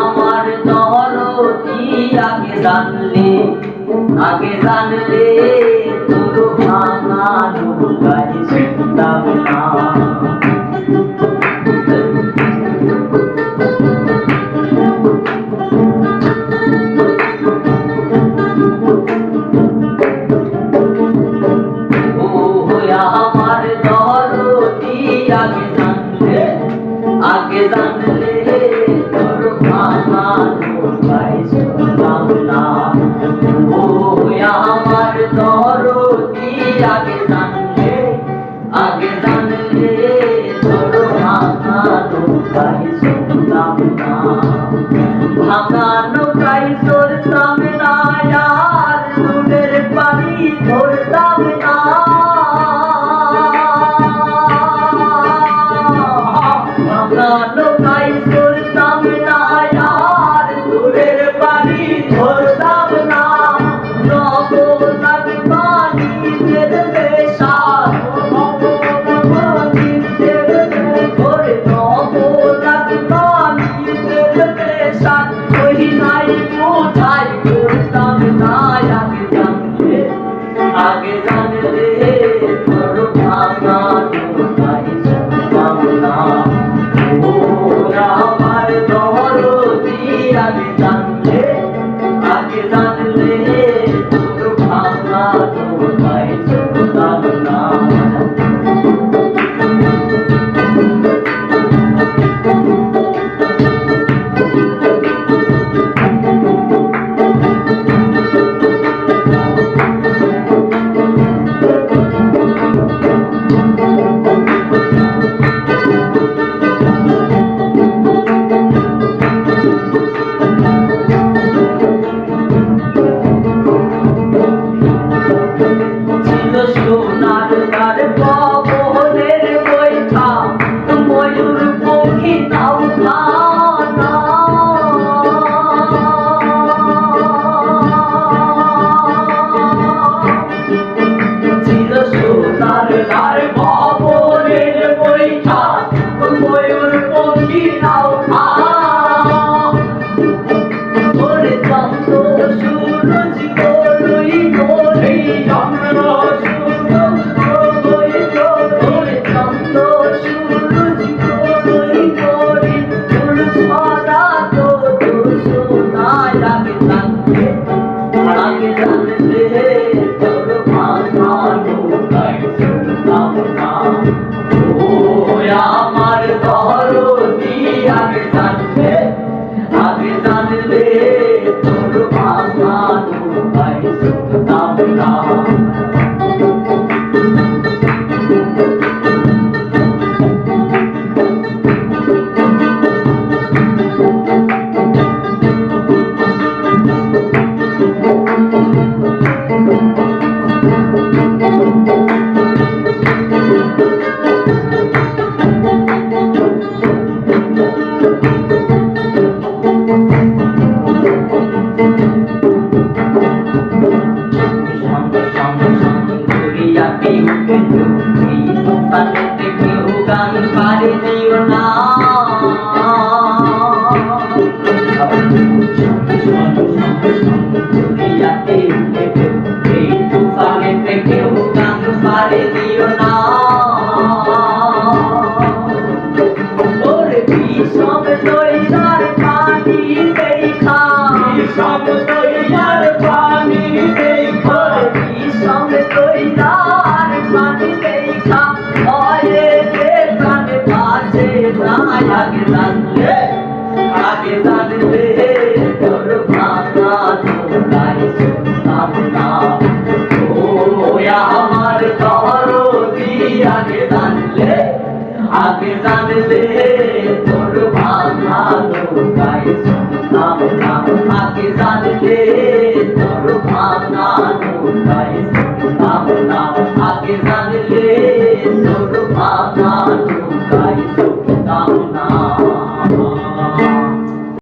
আমার দরদি আগে জানলে তোর ভাঙা নৌকায় শুনতাম না। আমার দরদি আগে জানলে তোর ভাঙা নৌকায় শুনতাম না। আমার দরদি আগে জানলে তোর ভাঙা নৌকায় শুনতাম না। ভাঙা নৌকায় চড়তাম না, আর দুধের পানি ধরতাম না। ভাঙা নৌকায় চড়তাম না, আর দুধের পানি ধরতাম না। আগে জানলে তোর ভাঙা নৌকায় শুনতাম না। আমার দরদি আগে জানলে তোর ভাঙা নৌকায় শুনতাম না। সোনার তার পবনের বৈঠা ময়ূর পক্ষী নাও খানা। ছিল সোনার তার পবনের বৈঠা ময়ূর পক্ষী নাও খানা। ওরে চন্দ্র সূরজ গোলই গোলই চন্দ্র আগে জানলে তোর ভাঙা নৌকায় শুনতাম না। আমার দরদি আগে জানলে তোর ভাঙা নৌকায় শুনতাম না। কেউ গান পারে দিও না। কেউ গান পারে দিও না। ওরে বিষম দইয়ার পানি দেখা, বিষম দইয়ার পানি দেখা, বিষম দইয়ার পানি দেখা। আগে জানলে তোর ভাঙা নৌকায় শুনতাম না। আমার দরদি আগে জানলে তোর ভাঙা নৌকায় শুনতাম না। আগে জানলে